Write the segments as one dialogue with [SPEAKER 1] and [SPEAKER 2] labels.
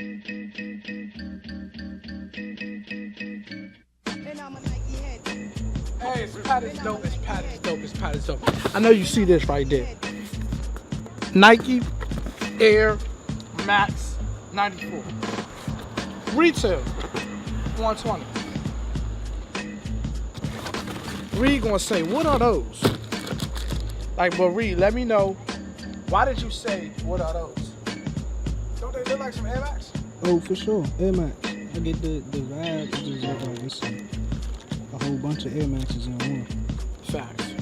[SPEAKER 1] Hey, it's Pat is dope, it's Pat is dope, it's Pat is dope. I know you see this right there. Nike Air Max 94. Retail, 120. Reed gonna say, what are those? Like, but Reed, let me know, why did you say, what are those? Don't they look like some Air Max?
[SPEAKER 2] Oh, for sure, Air Max. I get the vibe. It just look like it's a whole bunch of Air Maxes in one.
[SPEAKER 1] Facts.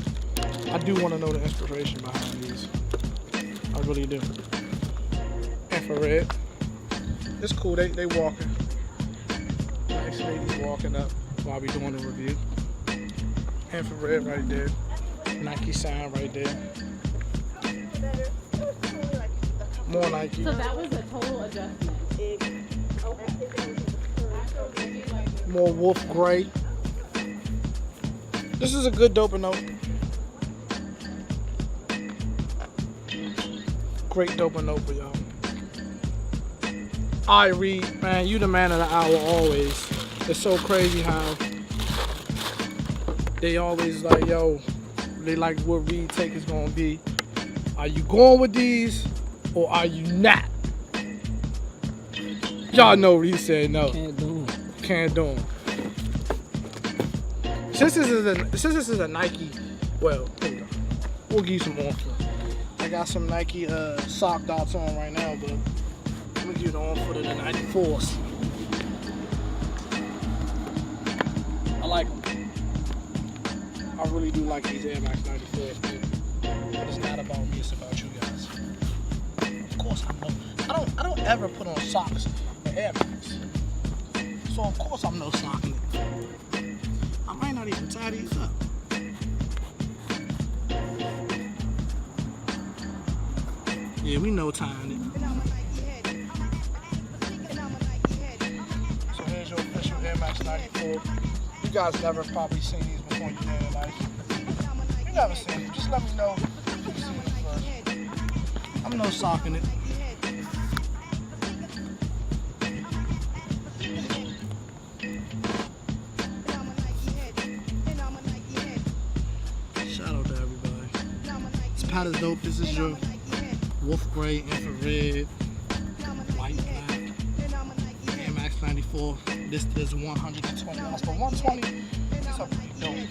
[SPEAKER 1] I do want to know the inspiration behind these. I really do. Infrared. It's cool. They walking. Nice ladies walking up while we doing the review. Infrared right there. Nike sign right there. More Nike.
[SPEAKER 3] So that was a total adjustment.
[SPEAKER 1] More wolf gray. This is a good dope note. Great dope note for y'all. Alright, Reed, man, you the man of the hour always. It's so crazy how they always like, yo, they like what Reed take is gonna be. Are you going with these or are you not? Y'all know Reed said no.
[SPEAKER 2] Can't do them.
[SPEAKER 1] Can't do them. Since this is a Nike, well, here we go. We'll give you some more. I got some Nike sock dots on right now, but let me give you the on foot of the 94s. I like them. I really do like these Air Max 94s, but it's not about me, it's about you guys. Of course I know. I don't ever put on socks in Air Max. So of course I'm no socking it. I might not even tie these up. Yeah, we know tying it. So here's your official Air Max 94. You guys never probably seen these before you in your life. You never seen them. Just let me know if you've seen them first. I'm no socking it. Shout out to everybody. It's Pat is dope. This is your Wolf Gray, Infrared, White Black, Air Max 94. This is $120. For $120, it's a pretty dope.